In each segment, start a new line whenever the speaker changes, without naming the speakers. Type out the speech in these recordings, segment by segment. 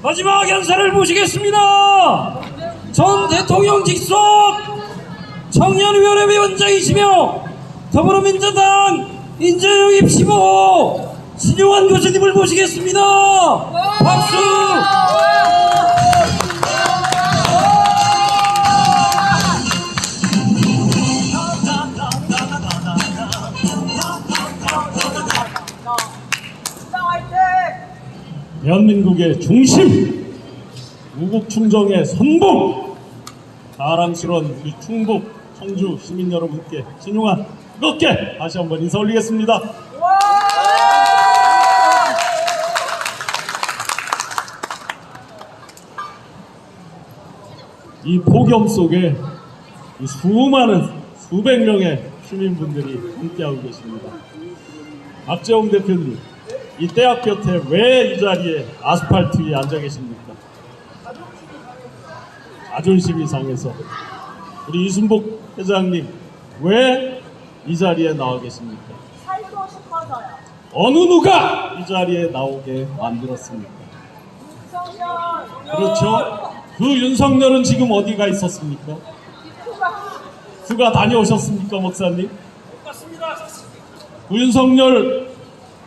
마지막 연사를 모시겠습니다. 전 대통령 직속 청년위원회 위원장이시며 더불어민주당 인재영입 15호 신용환 교수님을 모시겠습니다. 박수!
대한민국의 중심, 우국충정의 선봉, 자랑스러운 우리 충북, 청주 시민 여러분께 신용한 뜨겁게 다시 한번 인사 올리겠습니다. 이 폭염 속에 이 수많은 수백 명의 시민분들이 함께하고 계십니다. 박재홍 대표님, 이 대학 곁에 왜 이 자리에 아스팔트 위에 앉아 계십니까? 자존심이 상해서. 우리 이순복 회장님, 왜 이 자리에 나와 계십니까?
살고 싶어서요.
어느 누가 이 자리에 나오게 만들었습니까?
윤석열.
그렇죠. 그 윤석열은 지금 어디가 있었습니까? 휴가 다녀오셨습니까, 목사님? 그 윤석열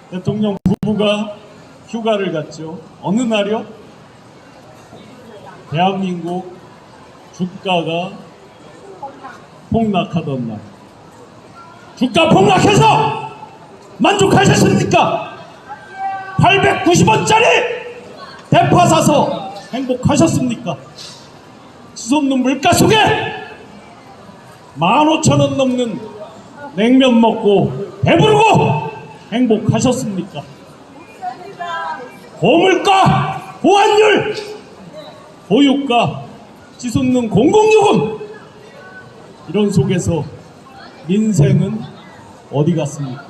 대통령 부부가 휴가를 갔죠. 어느 날이요? 대한민국 주가가 폭락하던 날. 주가 폭락해서 만족하셨습니까? 890원짜리 대파 사서 행복하셨습니까? 치솟는 물가 속에 15,000원 넘는 냉면 먹고 배부르고 행복하셨습니까? 고물가, 보안율, 보유가, 치솟는 공공요금, 이런 속에서 민생은 어디 갔습니까?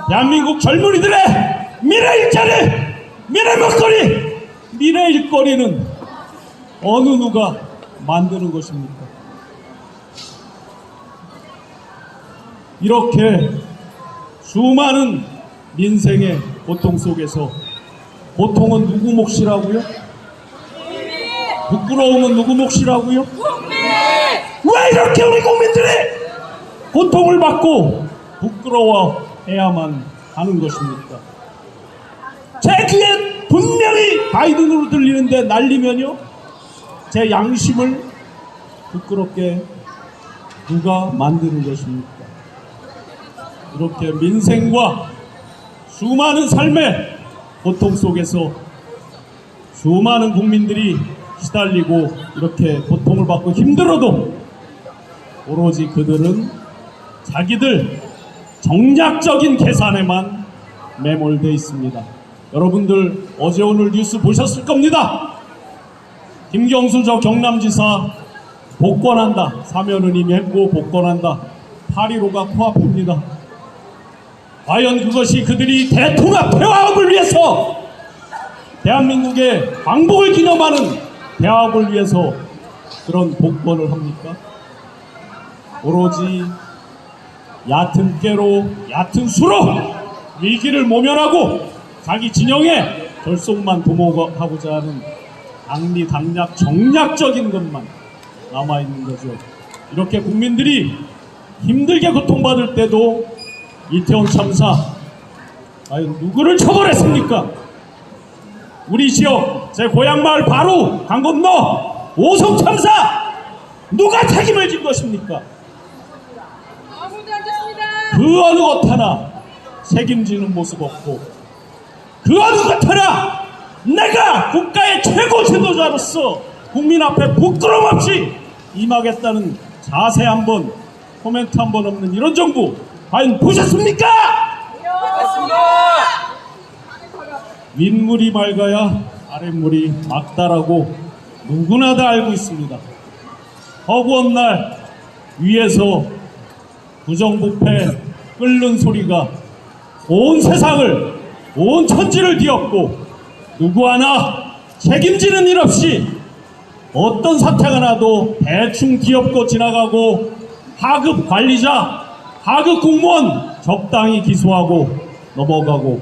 대한민국 젊은이들의 미래 일자리, 미래 먹거리, 미래 일거리는 어느 누가 만드는 것입니까? 이렇게 수많은 민생의 고통 속에서 고통은 누구 몫이라고요? 부끄러움은 누구 몫이라고요? 왜 이렇게 우리 국민들이 고통을 받고 부끄러워해야만 하는 것입니까? 제 귀에 분명히 바이든으로 들리는데 날리면요, 제 양심을 부끄럽게 누가 만드는 것입니까? 이렇게 민생과 수많은 삶의 고통 속에서 수많은 국민들이 시달리고 이렇게 고통을 받고 힘들어도 오로지 그들은 자기들 정략적인 계산에만 매몰되어 있습니다. 여러분들 어제 오늘 뉴스 보셨을 겁니다. 김경수 저 경남지사 복권한다. 사면은 이미 했고 복권한다. 8.15가 코앞입니다. 과연 그것이 그들이 대통합 대화합을 위해서, 대한민국의 광복을 기념하는 대화합을 위해서 그런 복권을 합니까? 오로지 얕은 깨로, 얕은 수로 위기를 모면하고 자기 진영의 결속만 도모하고자 하는 당리당략 정략적인 것만 남아있는 거죠. 이렇게 국민들이 힘들게 고통받을 때도 이태원 참사, 과연 누구를 처벌했습니까? 우리 지역, 제 고향마을 바로 강 건너 오송 참사, 누가 책임을 진 것입니까?
아무도 안 됐습니다.
그 어느 것 하나 책임지는 모습 없고, 그 어느 것 하나 내가 국가의 최고 지도자로서 국민 앞에 부끄럼 없이 임하겠다는 자세 한번, 코멘트 한번 없는 이런 정부 과연 보셨습니까? 윗물이 맑아야 아랫물이 맑다라고 누구나 다 알고 있습니다. 허구한 날 위에서 부정부패 끓는 소리가 온 세상을, 온 천지를 뒤엎고 누구 하나 책임지는 일 없이 어떤 사태가 나도 대충 뒤엎고 지나가고, 하급 관리자, 하급 공무원 적당히 기소하고 넘어가고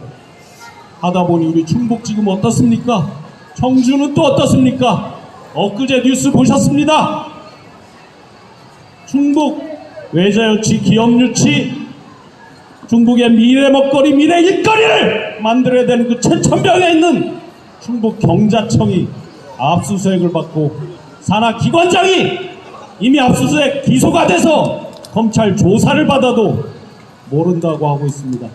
하다 보니 우리 충북 지금 어떻습니까? 청주는 또 어떻습니까? 엊그제 뉴스 보셨습니다. 중국 외자유치, 기업유치, 중국의 미래 먹거리, 미래 일거리를 만들어야 되는 그 최천병에 있는 중국 경자청이 압수수색을 받고 산하기관장이 이미 압수수색 기소가 돼서 검찰 조사를 받아도 모른다고 하고 있습니다.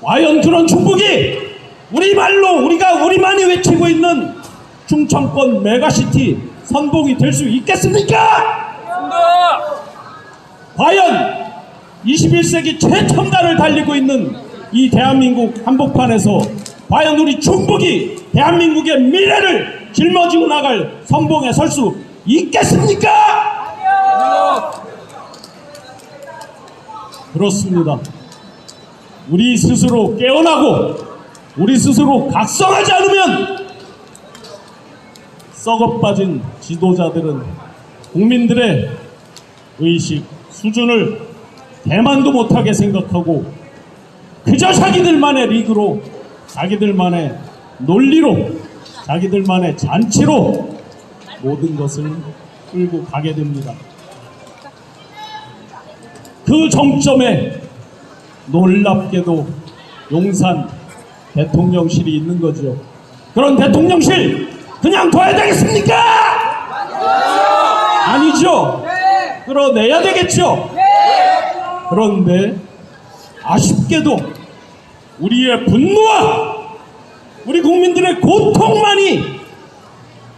과연 그런 중국이 우리말로 우리가 우리만이 외치고 있는 충청권 메가시티 선봉이 될 수 있겠습니까? 과연 21세기 최첨단을 달리고 있는 이 대한민국 한복판에서 과연 우리 중국이 대한민국의 미래를 짊어지고 나갈 선봉에 설 수 있겠습니까? 그렇습니다. 우리 스스로 깨어나고 우리 스스로 각성하지 않으면 썩어빠진 지도자들은 국민들의 의식 수준을 대만도 못하게 생각하고 그저 자기들만의 리그로, 자기들만의 논리로, 자기들만의 잔치로 모든 것을 끌고 가게 됩니다. 그 정점에 놀랍게도 용산 대통령실이 있는 거죠. 그런 대통령실 그냥 둬야 되겠습니까? 아니죠. 끌어내야 되겠죠. 그런데 아쉽게도 우리의 분노와 우리 국민들의 고통만이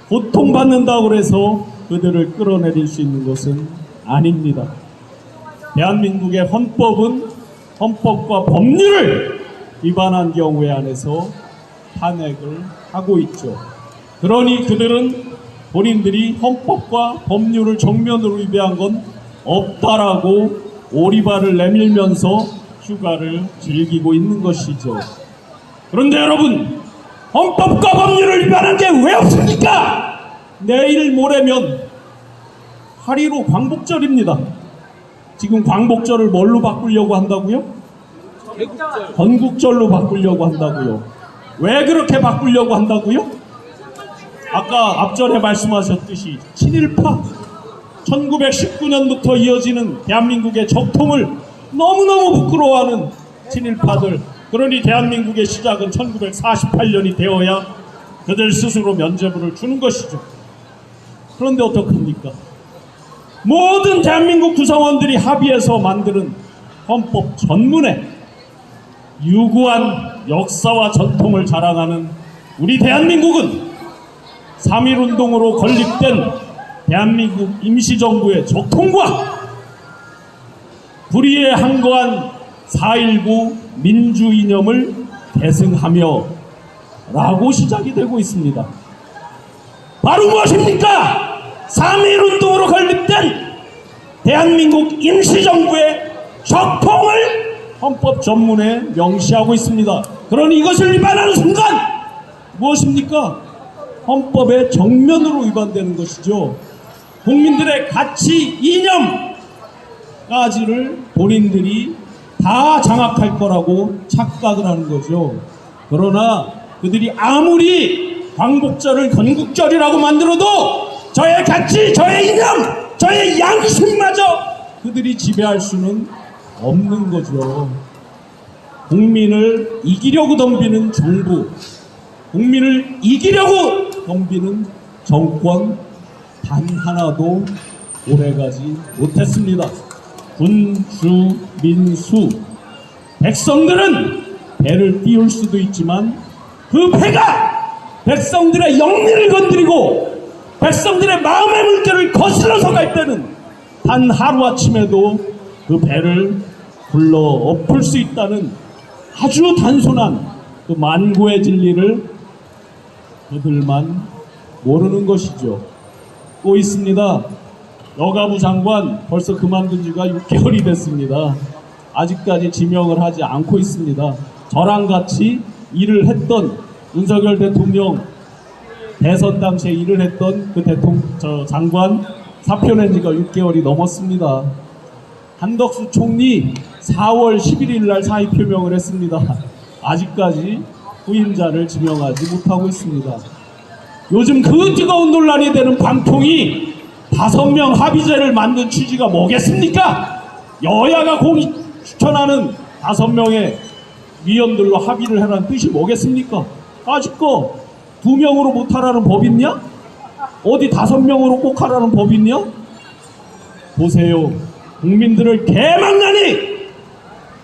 고통받는다고 해서 그들을 끌어내릴 수 있는 것은 아닙니다. 대한민국의 헌법은 헌법과 법률을 위반한 경우에 한해서 탄핵을 하고 있죠. 그러니 그들은 본인들이 헌법과 법률을 정면으로 위배한 건 없다라고 오리발을 내밀면서 휴가를 즐기고 있는 것이죠. 그런데 여러분, 헌법과 법률을 위반한 게 왜 없습니까? 내일 모레면 8.15 광복절입니다. 지금 광복절을 뭘로 바꾸려고 한다고요? 건국절로 바꾸려고 한다고요. 왜 그렇게 바꾸려고 한다고요? 아까 앞전에 말씀하셨듯이 친일파 1919년부터 이어지는 대한민국의 적통을 너무너무 부끄러워하는 친일파들, 그러니 대한민국의 시작은 1948년이 되어야 그들 스스로 면죄부를 주는 것이죠. 그런데 어떡합니까? 모든 대한민국 구성원들이 합의해서 만드는 헌법 전문에 유구한 역사와 전통을 자랑하는 우리 대한민국은 3.1운동으로 건립된 대한민국 임시정부의 적통과 불의에 항거한 4.19 민주이념을 계승하며 라고 시작이 되고 있습니다. 바로 무엇입니까? 3.1운동으로 건립된 대한민국 임시정부의 적통을 헌법 전문에 명시하고 있습니다. 그러니 이것을 위반하는 순간 무엇입니까? 헌법의 정면으로 위반되는 것이죠. 국민들의 가치 이념까지를 본인들이 다 장악할 거라고 착각을 하는 거죠. 그러나 그들이 아무리 광복절을 건국절이라고 만들어도 저의 가치, 저의 이념, 저의 양심마저 그들이 지배할 수는 없는 거죠. 국민을 이기려고 덤비는 정부, 국민을 이기려고 덤비는 정권 단 하나도 오래가지 못했습니다. 군주 민수 백성들은 배를 띄울 수도 있지만 그 배가 백성들의 영리를 건드리고 백성들의 마음의 물결을 거슬러서 갈 때는 단 하루아침에도 그 배를 불러 엎을 수 있다는 아주 단순한 그 만고의 진리를 그들만 모르는 것이죠. 또 있습니다. 여가부 장관 벌써 그만둔 지가 6개월이 됐습니다. 아직까지 지명을 하지 않고 있습니다. 저랑 같이 일을 했던 윤석열 대통령 대선 당시에 일을 했던 그 장관 사표 낸 지가 6개월이 넘었습니다. 한덕수 총리 4월 11일 날 사의 표명을 했습니다. 아직까지 후임자를 지명하지 못하고 있습니다. 요즘 그 뜨거운 논란이 되는 방통이 5명 합의제를 만든 취지가 뭐겠습니까? 여야가 공히 추천하는 5명의 위원들로 합의를 해라는 뜻이 뭐겠습니까? 아직도 2명으로 못하라는 법 있냐? 어디 5명으로 꼭 하라는 법 있냐? 보세요. 국민들을 개망나니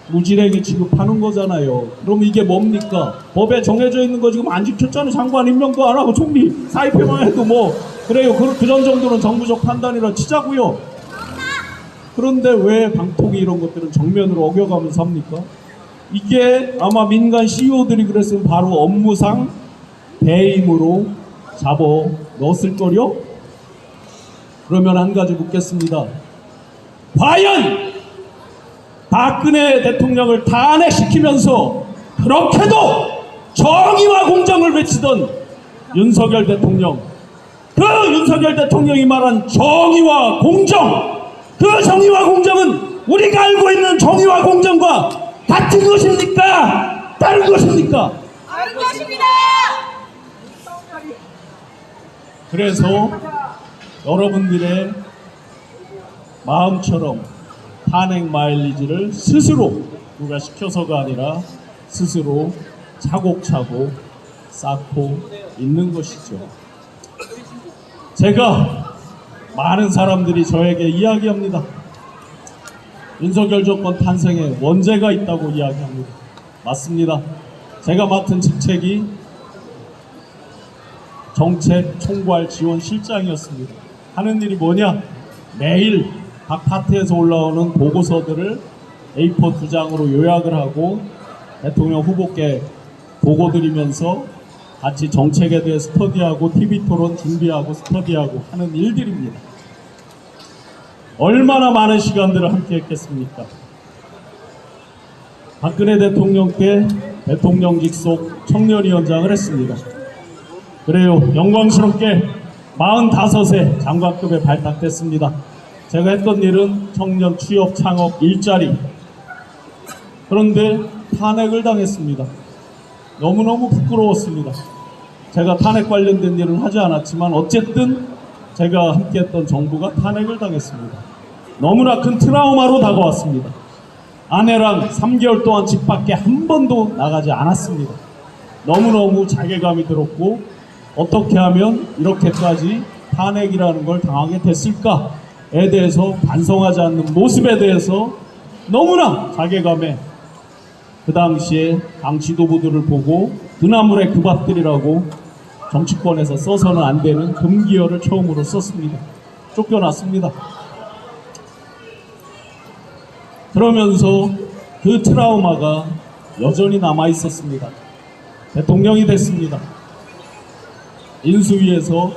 무지랭이 취급하는 거잖아요. 그럼 이게 뭡니까? 법에 정해져 있는 거 지금 안 지켰잖아요. 장관 임명도 안 하고 총리 사의표만 해도 뭐 그래요. 그런 정도는 정부적 판단이라 치자고요. 그런데 왜 방통위 이런 것들은 정면으로 어겨가면서 합니까? 이게 아마 민간 CEO들이 그랬으면 바로 업무상 배임으로 잡아 넣었을 거려? 그러면 한 가지 묻겠습니다. 과연 박근혜 대통령을 탄핵시키면서 그렇게도 정의와 공정을 외치던 윤석열 대통령, 그 윤석열 대통령이 말한 정의와 공정, 그 정의와 공정은 우리가 알고 있는 정의와 공정과 같은 것입니까? 다른 것입니까?
다른 것입니다.
그래서 여러분들의 마음처럼 탄핵 마일리지를 스스로 누가 시켜서가 아니라 스스로 차곡차곡 쌓고 있는 것이죠. 제가 많은 사람들이 저에게 이야기합니다. 윤석열 정권 탄생에 원죄가 있다고 이야기합니다. 맞습니다. 제가 맡은 직책이 정책 총괄 지원 실장이었습니다. 하는 일이 뭐냐? 매일 각 파트에서 올라오는 보고서들을 A4 2장으로 요약을 하고 대통령 후보께 보고 드리면서 같이 정책에 대해 스터디하고 TV 토론 준비하고 스터디하고 하는 일들입니다. 얼마나 많은 시간들을 함께 했겠습니까? 박근혜 대통령 때 대통령 직속 청년위원장을 했습니다. 그래요. 영광스럽게 45세 장관급에 발탁됐습니다. 제가 했던 일은 청년 취업, 창업, 일자리. 그런데 탄핵을 당했습니다. 너무너무 부끄러웠습니다. 제가 탄핵 관련된 일은 하지 않았지만 어쨌든 제가 함께했던 정부가 탄핵을 당했습니다. 너무나 큰 트라우마로 다가왔습니다. 아내랑 3개월 동안 집 밖에 한 번도 나가지 않았습니다. 너무너무 자괴감이 들었고 어떻게 하면 이렇게까지 탄핵이라는 걸 당하게 됐을까에 대해서 반성하지 않는 모습에 대해서 너무나 자괴감에 그 당시에 당 지도부들을 보고 그나물의 그 밥들이라고 정치권에서 써서는 안 되는 금기어를 처음으로 썼습니다. 쫓겨났습니다. 그러면서 그 트라우마가 여전히 남아 있었습니다. 대통령이 됐습니다. 인수위에서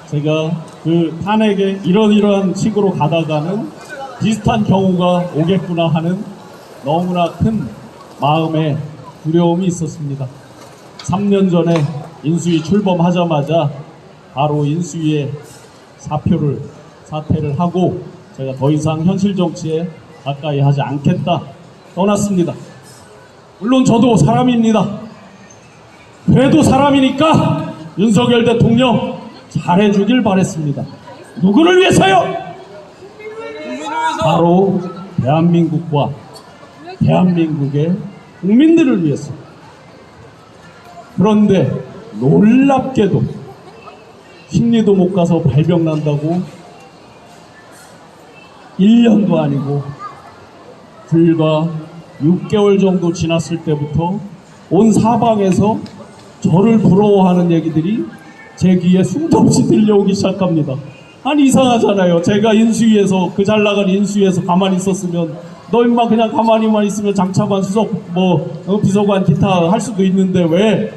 제가 그 탄핵에 이러이러한 식으로 가다가는 비슷한 경우가 오겠구나 하는 너무나 큰 마음의 두려움이 있었습니다. 3년 전에 인수위 출범하자마자 바로 인수위에 사퇴를 하고 제가 더 이상 현실 정치에 가까이 하지 않겠다 떠났습니다. 물론 저도 사람입니다. 그래도 사람이니까 윤석열 대통령 잘해주길 바랬습니다. 누구를 위해서요? 바로 대한민국과 대한민국의 국민들을 위해서. 그런데 놀랍게도 심리도 못 가서 발병 난다고 1년도 아니고 불과 6개월 정도 지났을 때부터 온 사방에서 저를 부러워하는 얘기들이 제 귀에 숨도 없이 들려오기 시작합니다. 아니 이상하잖아요. 제가 인수위에서 그 잘나간 인수위에서 가만히 있었으면 너 임마 그냥 가만히만 있으면 장차관 수석 비서관 기타 할 수도 있는데 왜?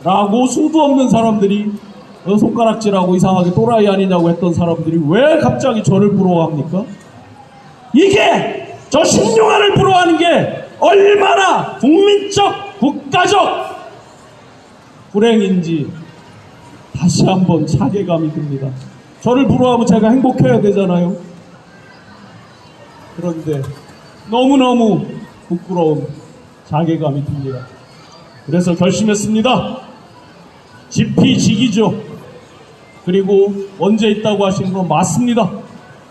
라고 수도 없는 사람들이 손가락질하고 이상하게 또라이 아니냐고 했던 사람들이 왜 갑자기 저를 부러워합니까? 이게 저 신용환을 부러워하는 게 얼마나 국민적 국가적 불행인지 다시 한번 자괴감이 듭니다. 저를 부러워하면 제가 행복해야 되잖아요. 그런데 너무너무 부끄러운 자괴감이 듭니다. 그래서 결심했습니다. 지피지기죠. 그리고 언제 있다고 하시는 건 맞습니다.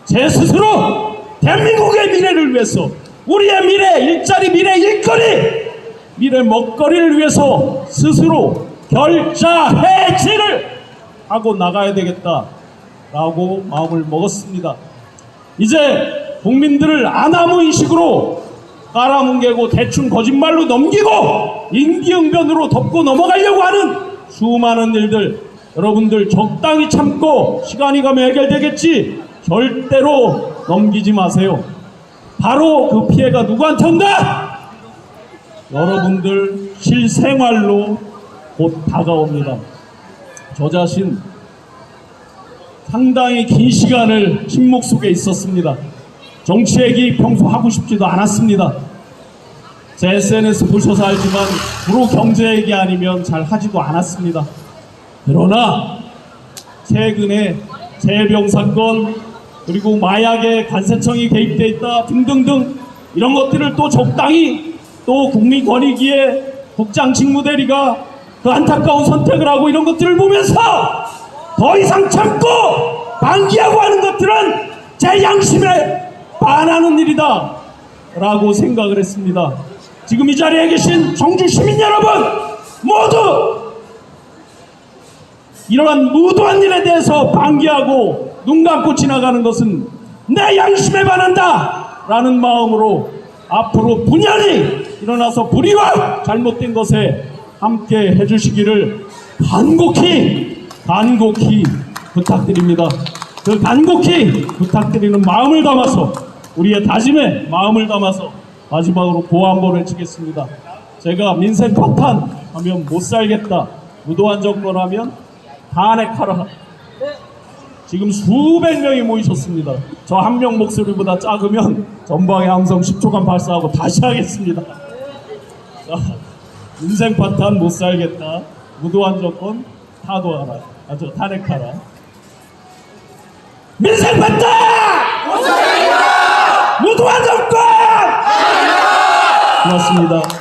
제 스스로 대한민국의 미래를 위해서, 우리의 미래, 일자리, 미래 일거리, 미래 먹거리를 위해서 스스로 결자해지를 하고 나가야 되겠다라고 마음을 먹었습니다. 이제 국민들을 아나무인식으로 깔아뭉개고 대충 거짓말로 넘기고 임기응변으로 덮고 넘어가려고 하는 수많은 일들, 여러분들 적당히 참고 시간이 가면 해결되겠지 절대로 넘기지 마세요. 바로 그 피해가 누구한테 온다? 여러분들 실생활로 곧 다가옵니다. 저 자신 상당히 긴 시간을 침묵 속에 있었습니다. 정치 얘기 평소 하고 싶지도 않았습니다. 제 SNS 보셔서 알지만 주로 경제 얘기 아니면 잘 하지도 않았습니다. 그러나 최근에 재해병 사건, 그리고 마약에 관세청이 개입돼 있다 등등등 이런 것들을 또 적당히 또 국민권익위의 국장 직무대리가 그 안타까운 선택을 하고 이런 것들을 보면서 더 이상 참고 방기하고 하는 것들은 제 양심에 반하는 일이다 라고 생각을 했습니다. 지금 이 자리에 계신 청주 시민 여러분 모두 이러한 무도한 일에 대해서 방기하고 눈 감고 지나가는 것은 내 양심에 반한다 라는 마음으로 앞으로 분연히 일어나서 불의와 잘못된 것에 함께 해주시기를 간곡히 부탁드립니다. 그 간곡히 부탁드리는 마음을 담아서, 우리의 다짐에 마음을 담아서 마지막으로 구호 한번 외치겠습니다. 제가 민생 파탄 하면 못 살겠다, 무도한 정권하면 탄핵하라. 지금 수백 명이 모이셨습니다. 저 한 명 목소리보다 작으면 전방에 함성 10초간 발사하고 다시 하겠습니다. 자, 인생 파탄 못 살겠다, 무도한 정권 타도하라, 탄핵하라. 민생 파탄 못 살겠다, 무도한 정권 탄핵하라. 고맙습니다.